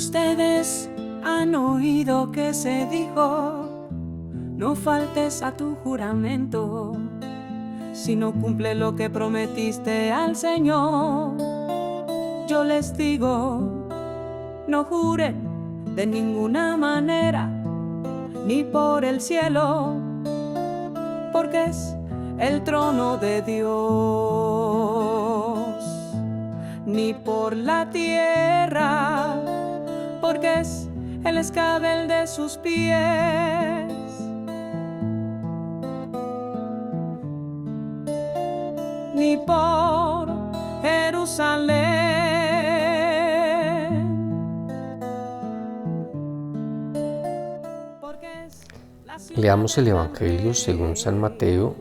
Ustedes han oído que se dijo: no faltes a tu juramento, sino cumple lo que prometiste al Señor. Yo les digo, no juren de ninguna manera, ni por el cielo, porque es el trono de Dios, ni por la tierra, porque es el escabel de sus pies, ni por Jerusalén. Leamos el Evangelio según San Mateo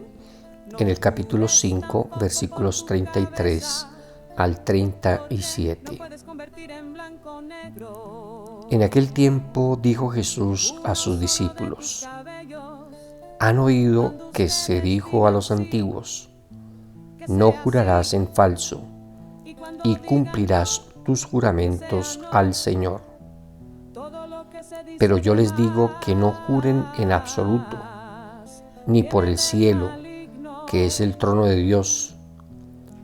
en el capítulo 5, versículos 33 al 37. En aquel tiempo dijo Jesús a sus discípulos: ¿Han oído que se dijo a los antiguos: no jurarás en falso, y cumplirás tus juramentos al Señor? Pero yo les digo que no juren en absoluto, ni por el cielo, que es el trono de Dios,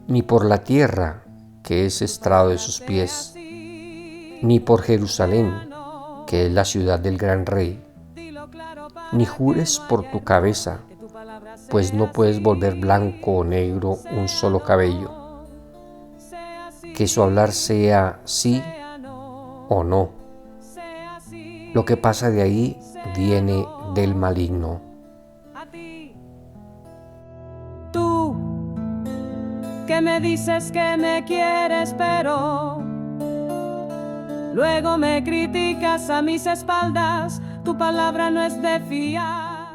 ni por la tierra, que es estrado de sus pies, ni por Jerusalén, que es la ciudad del gran rey. Ni jures por tu cabeza, pues no puedes volver blanco o negro un solo cabello. Que su hablar sea sí o no. Lo que pasa de ahí viene del maligno. Tú, que me dices que me quieres, pero luego me criticas a mis espaldas, tu palabra no es de fiar.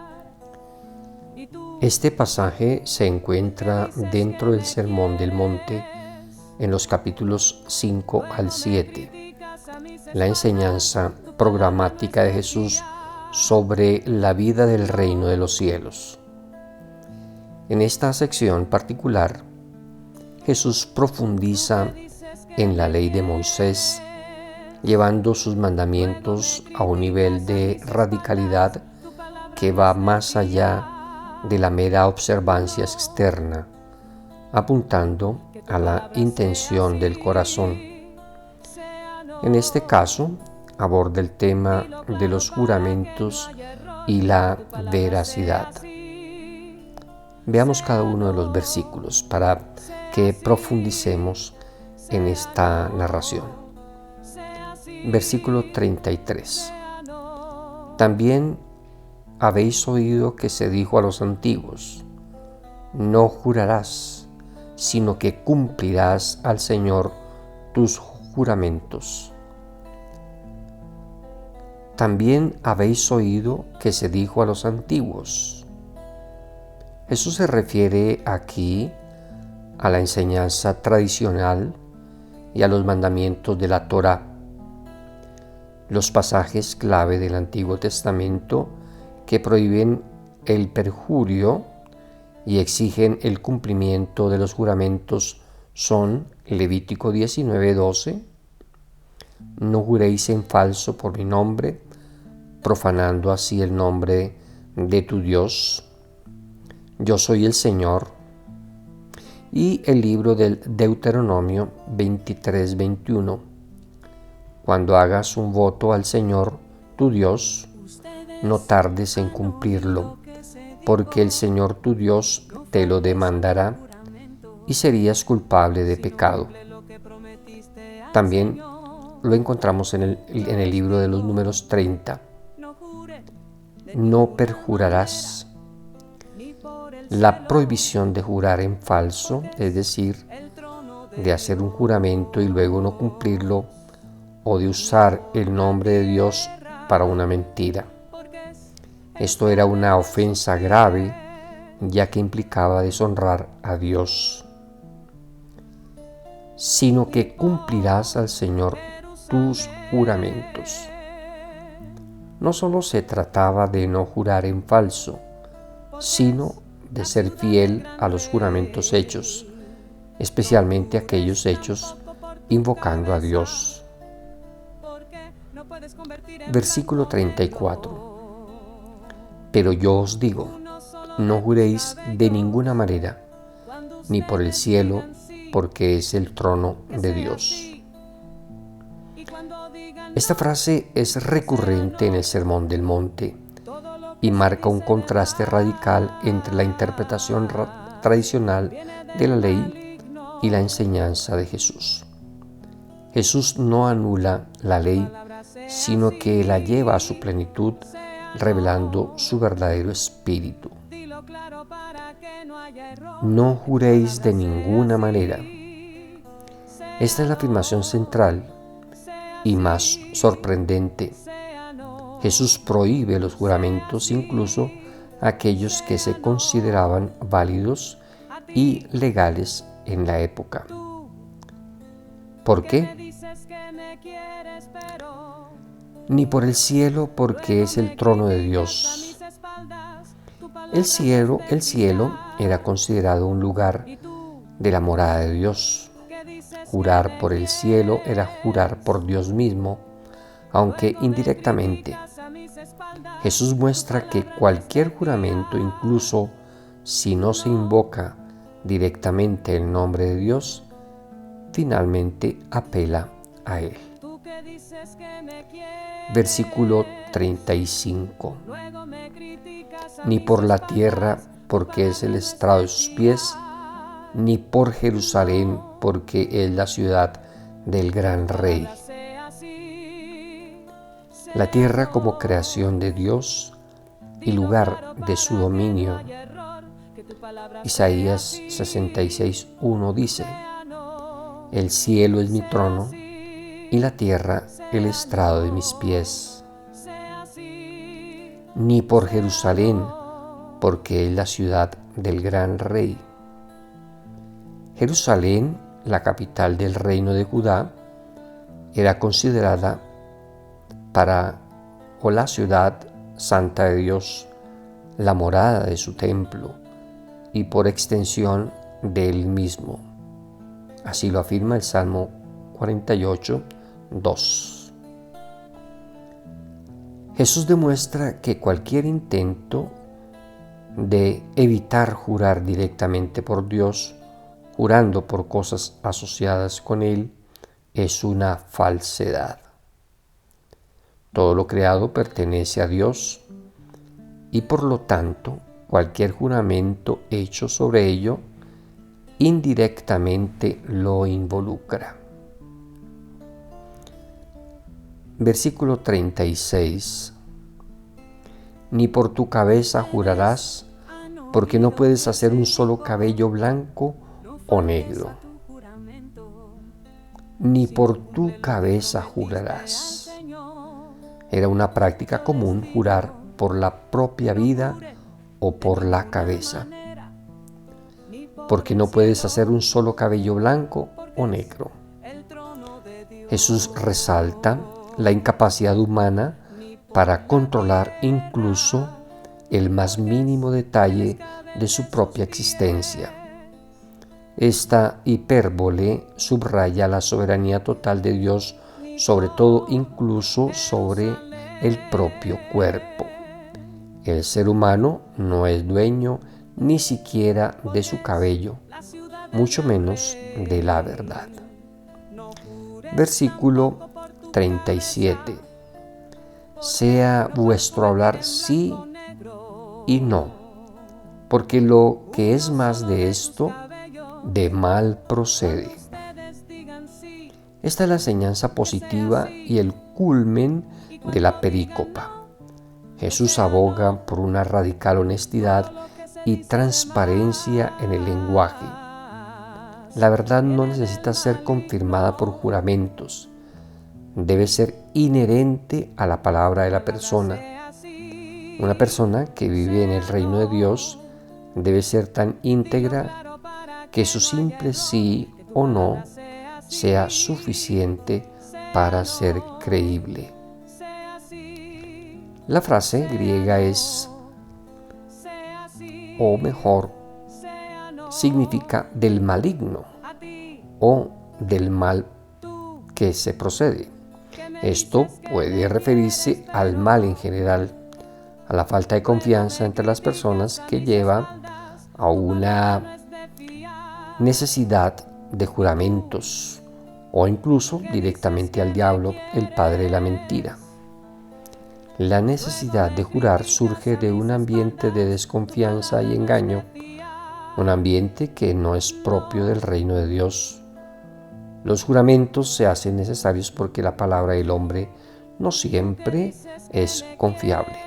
Este pasaje se encuentra dentro del Sermón del Monte en los capítulos 5 al 7. La enseñanza programática de Jesús sobre la vida del reino de los cielos. En esta sección particular, Jesús profundiza en la ley de Moisés, llevando sus mandamientos a un nivel de radicalidad que va más allá de la mera observancia externa, apuntando a la intención del corazón. En este caso, aborda el tema de los juramentos y la veracidad. Veamos cada uno de los versículos para que profundicemos en esta narración. Versículo 33. También habéis oído que se dijo a los antiguos: no jurarás, sino que cumplirás al Señor tus juramentos. También habéis oído que se dijo a los antiguos. Jesús se refiere aquí a la enseñanza tradicional y a los mandamientos de la Torá. Los pasajes clave del Antiguo Testamento que prohíben el perjurio y exigen el cumplimiento de los juramentos son Levítico 19:12, no juréis en falso por mi nombre, profanando así el nombre de tu Dios. Yo soy el Señor. Y el libro del Deuteronomio 23:21. Cuando hagas un voto al Señor, tu Dios, no tardes en cumplirlo, porque el Señor tu Dios te lo demandará y serías culpable de pecado. También lo encontramos en el libro de los Números 30. No perjurarás. La prohibición de jurar en falso, es decir, de hacer un juramento y luego no cumplirlo, o de usar el nombre de Dios para una mentira. Esto era una ofensa grave, ya que implicaba deshonrar a Dios. Sino que cumplirás al Señor tus juramentos. No solo se trataba de no jurar en falso, sino de ser fiel a los juramentos hechos, especialmente aquellos hechos invocando a Dios. Versículo 34. Pero yo os digo, no juréis de ninguna manera, ni por el cielo, porque es el trono de Dios. Esta frase es recurrente en el Sermón del Monte y marca un contraste radical entre la interpretación tradicional de la ley y la enseñanza de Jesús. Jesús no anula la ley, sino que la lleva a su plenitud, revelando su verdadero espíritu. No juréis de ninguna manera. Esta es la afirmación central y más sorprendente. Jesús prohíbe los juramentos, incluso aquellos que se consideraban válidos y legales en la época. ¿Por qué? Ni por el cielo, porque es el trono de Dios. El cielo era considerado un lugar de la morada de Dios. Jurar por el cielo era jurar por Dios mismo, aunque indirectamente. Jesús muestra que cualquier juramento, incluso si no se invoca directamente el nombre de Dios, finalmente apela a Él. Versículo 35. Ni por la tierra, porque es el estrado de sus pies, ni por Jerusalén, porque es la ciudad del gran rey. La tierra como creación de Dios y lugar de su dominio. Isaías 66:1 dice: el cielo es mi trono y la tierra el estrado de mis pies. Ni por Jerusalén, porque es la ciudad del gran rey. Jerusalén, la capital del reino de Judá, era considerada la ciudad santa de Dios, la morada de su templo y por extensión de él mismo. Así lo afirma el Salmo 48:2. Jesús demuestra que cualquier intento de evitar jurar directamente por Dios, jurando por cosas asociadas con Él, es una falsedad. Todo lo creado pertenece a Dios y por lo tanto cualquier juramento hecho sobre ello indirectamente lo involucra. Versículo 36. Ni por tu cabeza jurarás, porque no puedes hacer un solo cabello blanco o negro. Ni por tu cabeza jurarás. Era una práctica común jurar por la propia vida o por la cabeza, porque no puedes hacer un solo cabello blanco o negro. Jesús resalta la incapacidad humana para controlar incluso el más mínimo detalle de su propia existencia. Esta hipérbole subraya la soberanía total de Dios sobre todo, incluso sobre el propio cuerpo. El ser humano no es dueño ni siquiera de su cabello, mucho menos de la verdad. Versículo 37. Sea vuestro hablar sí y no, porque lo que es más de esto, de mal procede. Esta es la enseñanza positiva y el culmen de la perícopa. Jesús aboga por una radical honestidad y transparencia en el lenguaje. La verdad no necesita ser confirmada por juramentos. Debe ser inherente a la palabra de la persona. Una persona que vive en el reino de Dios debe ser tan íntegra que su simple sí o no sea suficiente para ser creíble. La frase griega es, o mejor, significa del maligno o del mal que se procede. Esto puede referirse al mal en general, a la falta de confianza entre las personas que lleva a una necesidad de juramentos o incluso directamente al diablo, el padre de la mentira. La necesidad de jurar surge de un ambiente de desconfianza y engaño, un ambiente que no es propio del reino de Dios. Los juramentos se hacen necesarios porque la palabra del hombre no siempre es confiable.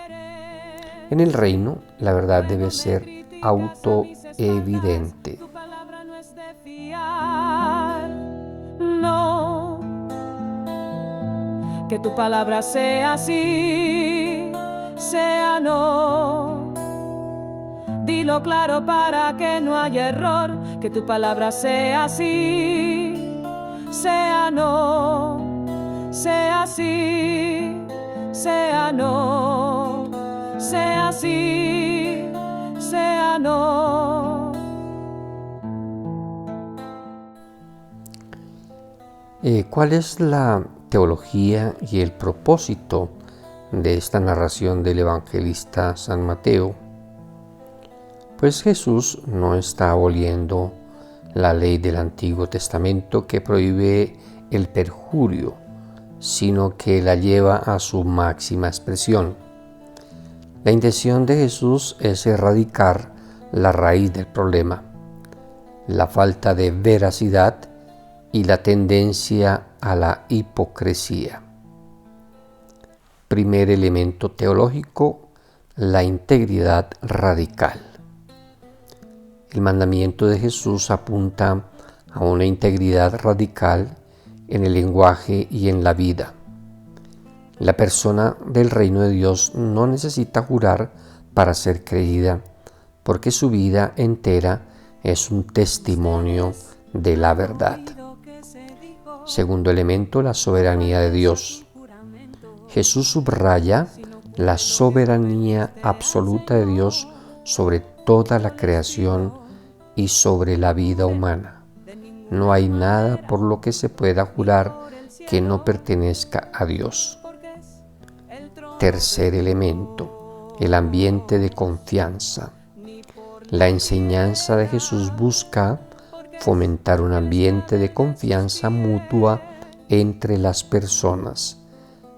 En el reino, la verdad debe ser autoevidente. No, que tu palabra sea sí, sea no. Dilo claro para que no haya error, que tu palabra sea sí, sea no, sea sí, sea no, sea sí, sea no. ¿Cuál es la teología y el propósito de esta narración del evangelista San Mateo? Pues Jesús no está aboliendo la ley del Antiguo Testamento que prohíbe el perjurio, sino que la lleva a su máxima expresión. La intención de Jesús es erradicar la raíz del problema, la falta de veracidad y la tendencia a la hipocresía. Primer elemento teológico, la integridad radical. El mandamiento de Jesús apunta a una integridad radical en el lenguaje y en la vida. La persona del reino de Dios no necesita jurar para ser creída, porque su vida entera es un testimonio de la verdad. Segundo elemento, la soberanía de Dios. Jesús subraya la soberanía absoluta de Dios sobre toda la creación y sobre la vida humana. No hay nada por lo que se pueda jurar que no pertenezca a Dios. Tercer elemento, el ambiente de confianza. La enseñanza de Jesús busca fomentar un ambiente de confianza mutua entre las personas.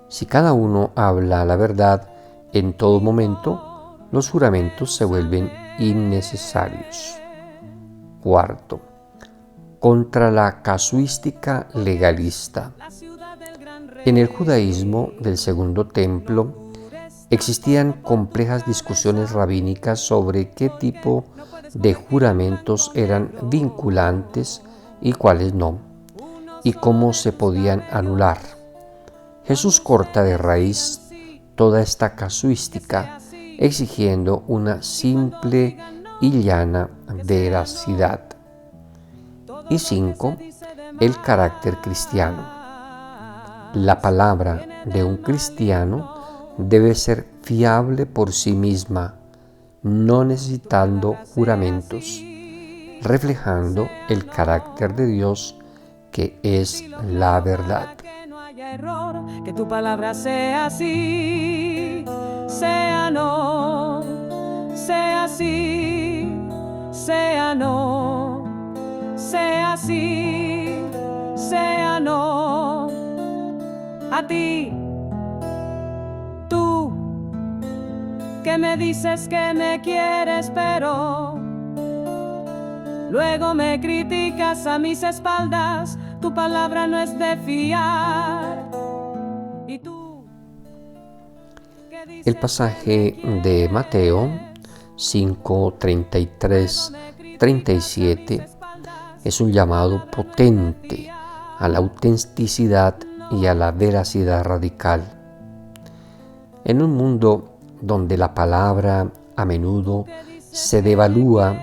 Si cada uno habla la verdad en todo momento, los juramentos se vuelven innecesarios. Cuarto, contra la casuística legalista. En el judaísmo del Segundo Templo existían complejas discusiones rabínicas sobre qué tipo de juramentos eran vinculantes y cuáles no, y cómo se podían anular. Jesús corta de raíz toda esta casuística, exigiendo una simple y llana veracidad. Y 5. El carácter cristiano. La palabra de un cristiano debe ser fiable por sí misma, no necesitando juramentos, reflejando el carácter de Dios que es la verdad. Que tu palabra sea sí, sea no, sea sí, sea no, sea sí, sea no. A ti, tú, que me dices que me quieres, pero luego me criticas a mis espaldas. Tu palabra no es de fiar. ¿Y tú? El pasaje de Mateo 5, 33, 37 es un llamado potente a la autenticidad y a la veracidad radical. En un mundo donde la palabra a menudo se devalúa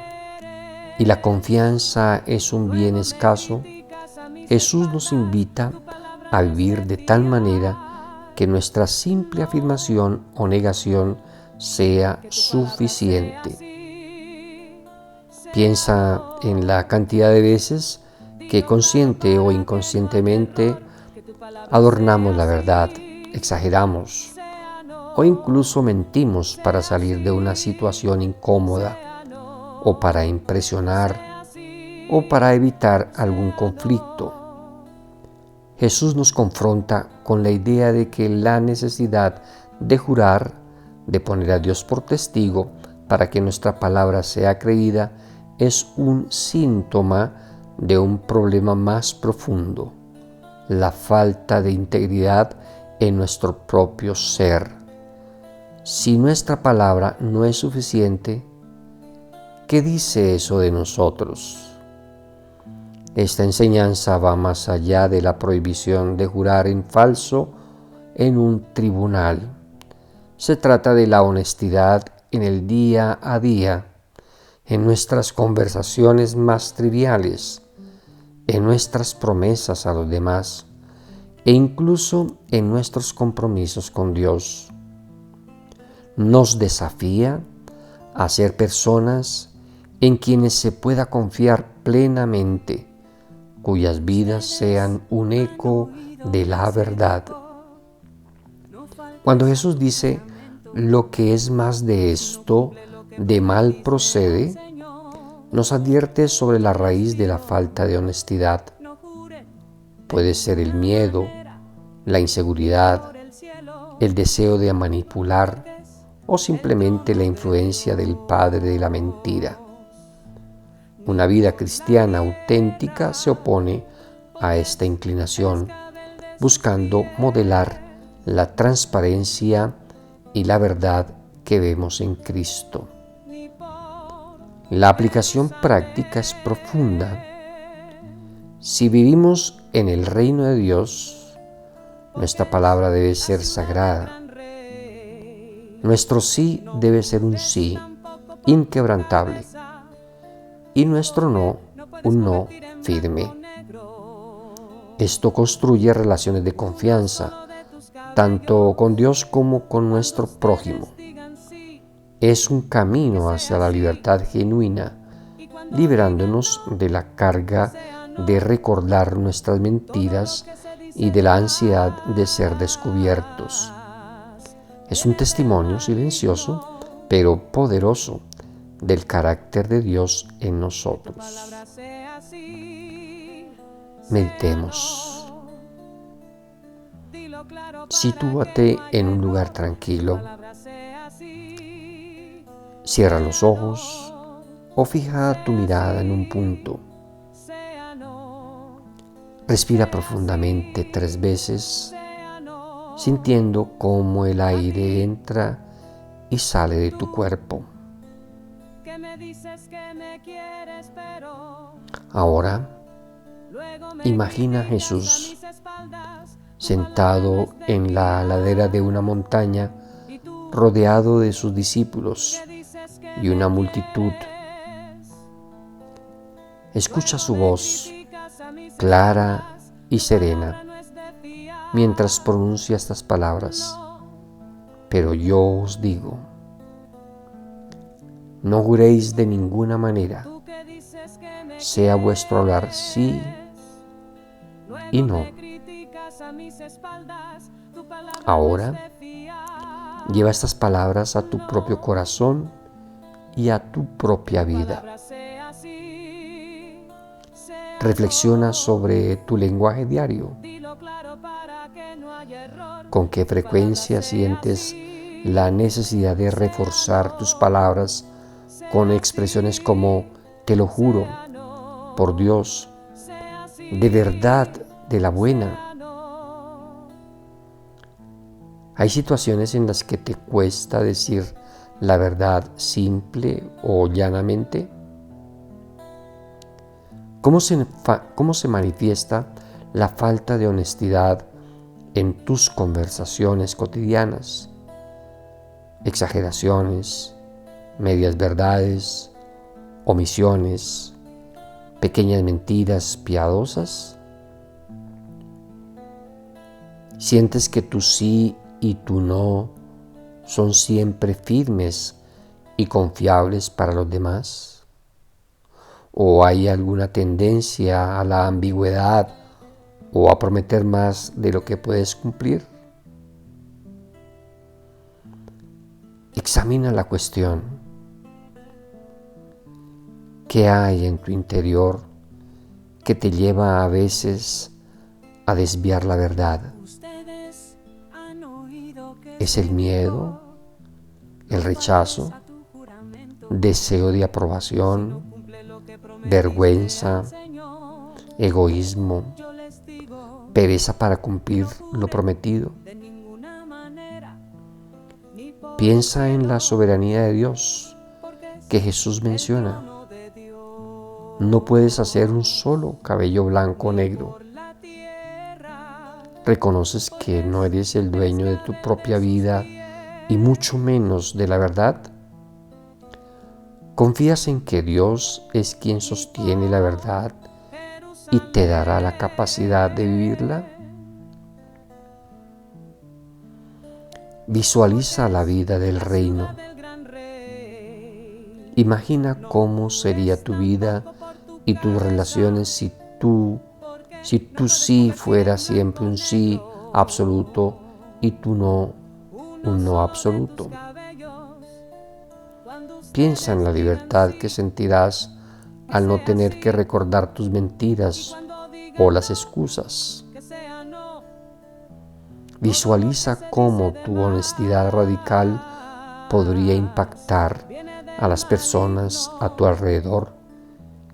y la confianza es un bien escaso, Jesús nos invita a vivir de tal manera que nuestra simple afirmación o negación sea suficiente. Piensa en la cantidad de veces que consciente o inconscientemente Adornamos la verdad, exageramos o incluso mentimos para salir de una situación incómoda o para impresionar o para evitar algún conflicto. Jesús nos confronta con la idea de que la necesidad de jurar, de poner a Dios por testigo para que nuestra palabra sea creída, es un síntoma de un problema más profundo, la falta de integridad en nuestro propio ser. Si nuestra palabra no es suficiente, ¿qué dice eso de nosotros? Esta enseñanza va más allá de la prohibición de jurar en falso en un tribunal. Se trata de la honestidad en el día a día, en nuestras conversaciones más triviales, en nuestras promesas a los demás e incluso en nuestros compromisos con Dios. Nos desafía a ser personas en quienes se pueda confiar plenamente, cuyas vidas sean un eco de la verdad. Cuando Jesús dice, lo que es más de esto, de mal procede, nos advierte sobre la raíz de la falta de honestidad. Puede ser el miedo, la inseguridad, el deseo de manipular o simplemente la influencia del padre de la mentira. Una vida cristiana auténtica se opone a esta inclinación, buscando modelar la transparencia y la verdad que vemos en Cristo. La aplicación práctica es profunda. Si vivimos en el reino de Dios, nuestra palabra debe ser sagrada. Nuestro sí debe ser un sí inquebrantable y nuestro no, un no firme. Esto construye relaciones de confianza, tanto con Dios como con nuestro prójimo. Es un camino hacia la libertad genuina, liberándonos de la carga de recordar nuestras mentiras y de la ansiedad de ser descubiertos. Es un testimonio silencioso, pero poderoso, del carácter de Dios en nosotros. Meditemos. Sitúate en un lugar tranquilo. Cierra los ojos o fija tu mirada en un punto. Respira profundamente 3 veces, sintiendo cómo el aire entra y sale de tu cuerpo. Ahora, imagina a Jesús sentado en la ladera de una montaña, rodeado de sus discípulos y una multitud. Escucha su voz, clara y serena, mientras pronuncia estas palabras. Pero yo os digo, no juréis de ninguna manera, sea vuestro hablar sí y no. Ahora, lleva estas palabras a tu propio corazón y a tu propia vida. Reflexiona sobre tu lenguaje diario. ¿Con qué frecuencia sientes la necesidad de reforzar tus palabras con expresiones como te lo juro, por Dios, de verdad, de la buena? Hay situaciones en las que te cuesta decir la verdad simple o llanamente. ¿Cómo se manifiesta la falta de honestidad en tus conversaciones cotidianas? Exageraciones, medias verdades, omisiones, pequeñas mentiras piadosas. ¿Sientes que tu sí y tu no son siempre firmes y confiables para los demás? ¿O hay alguna tendencia a la ambigüedad o a prometer más de lo que puedes cumplir? Examina la cuestión. ¿Qué hay en tu interior que te lleva a veces a desviar la verdad? ¿Es el miedo, el rechazo, deseo de aprobación, vergüenza, egoísmo, pereza para cumplir lo prometido? Piensa en la soberanía de Dios que Jesús menciona. No puedes hacer un solo cabello blanco o negro. ¿Reconoces que no eres el dueño de tu propia vida y mucho menos de la verdad? ¿Confías en que Dios es quien sostiene la verdad y te dará la capacidad de vivirla? Visualiza la vida del reino. Imagina cómo sería tu vida y tus relaciones si tu sí fuera siempre un sí absoluto y tu no un no absoluto. Piensa en la libertad que sentirás al no tener que recordar tus mentiras o las excusas. Visualiza cómo tu honestidad radical podría impactar a las personas a tu alrededor,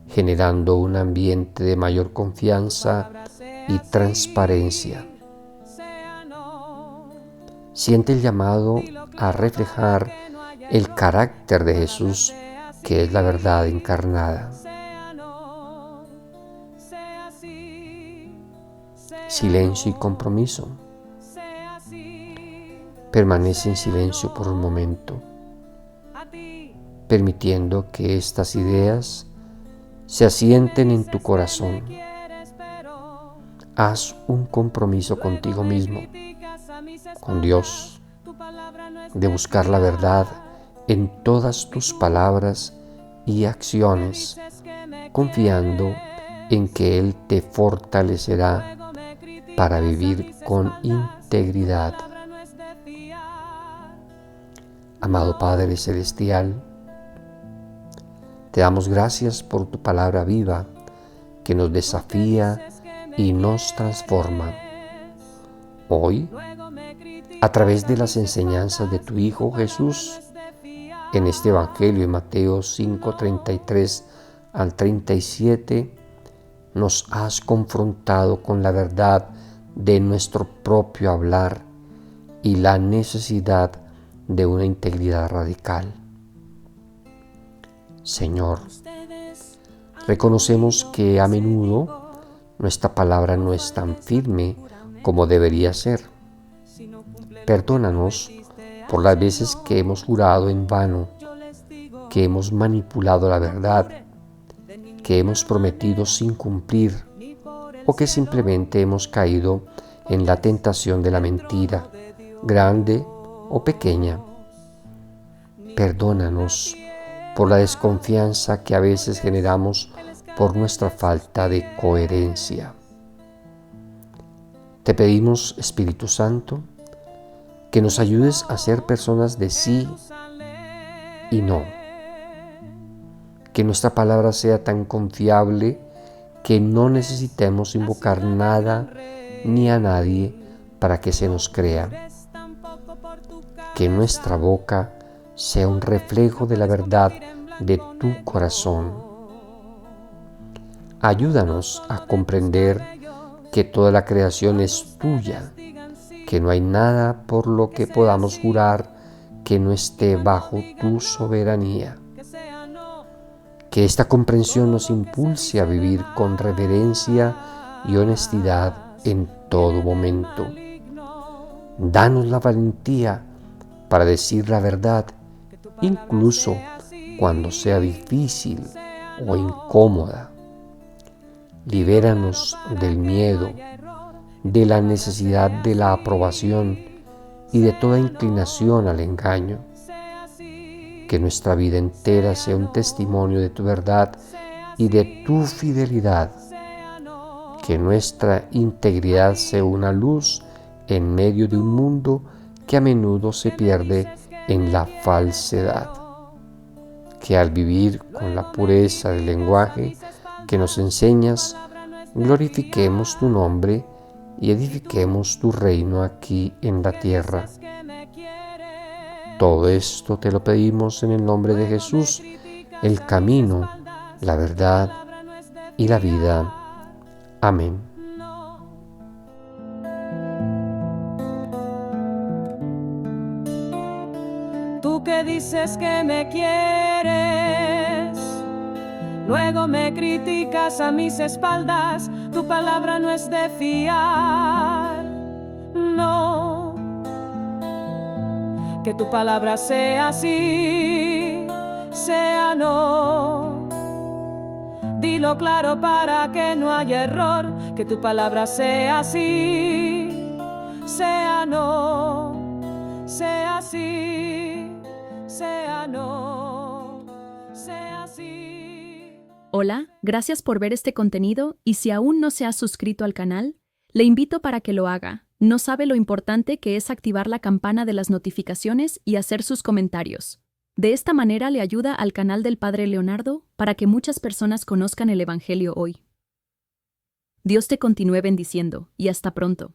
generando un ambiente de mayor confianza y transparencia. Siente el llamado a reflejar el carácter de Jesús, que es la verdad encarnada. Silencio y compromiso. Permanece en silencio por un momento, permitiendo que estas ideas se asienten en tu corazón. Haz un compromiso contigo mismo, con Dios, de buscar la verdad en todas tus palabras y acciones, confiando en que Él te fortalecerá para vivir con integridad. Amado Padre Celestial, te damos gracias por tu palabra viva que nos desafía y nos transforma. Hoy, a través de las enseñanzas de tu Hijo Jesús, en este Evangelio de Mateo 5:33 al 37, nos has confrontado con la verdad de nuestro propio hablar y la necesidad de una integridad radical. Señor, reconocemos que a menudo nuestra palabra no es tan firme como debería ser. Perdónanos por las veces que hemos jurado en vano, que hemos manipulado la verdad, que hemos prometido sin cumplir o que simplemente hemos caído en la tentación de la mentira, grande o pequeña. Perdónanos por la desconfianza que a veces generamos por nuestra falta de coherencia. Te pedimos, Espíritu Santo, que nos ayudes a ser personas de sí y no. Que nuestra palabra sea tan confiable que no necesitemos invocar nada ni a nadie para que se nos crea. Que nuestra boca sea un reflejo de la verdad de tu corazón. Ayúdanos a comprender que toda la creación es tuya, que no hay nada por lo que podamos jurar que no esté bajo tu soberanía. Que esta comprensión nos impulse a vivir con reverencia y honestidad en todo momento. Danos la valentía para decir la verdad, incluso cuando sea difícil o incómoda. Libéranos del miedo, de la necesidad de la aprobación y de toda inclinación al engaño. Que nuestra vida entera sea un testimonio de tu verdad y de tu fidelidad. que nuestra integridad sea una luz en medio de un mundo que a menudo se pierde en la falsedad. Que al vivir con la pureza del lenguaje que nos enseñas, glorifiquemos tu nombre y edifiquemos tu reino aquí en la tierra. Todo esto te lo pedimos en el nombre de Jesús, el camino, la verdad y la vida. Amén. Tú que dices que me quieres, luego me criticas a mis espaldas. Tu palabra no es de fiar, no. Que tu palabra sea sí, sea no. Dilo claro para que no haya error. Que tu palabra sea sí, sea no, sea sí, sea no, sea sí. Hola, gracias por ver este contenido y si aún no se ha suscrito al canal, le invito para que lo haga. No sabe lo importante que es activar la campana de las notificaciones y hacer sus comentarios. De esta manera le ayuda al canal del Padre Leonardo para que muchas personas conozcan el Evangelio hoy. Dios te continúe bendiciendo y hasta pronto.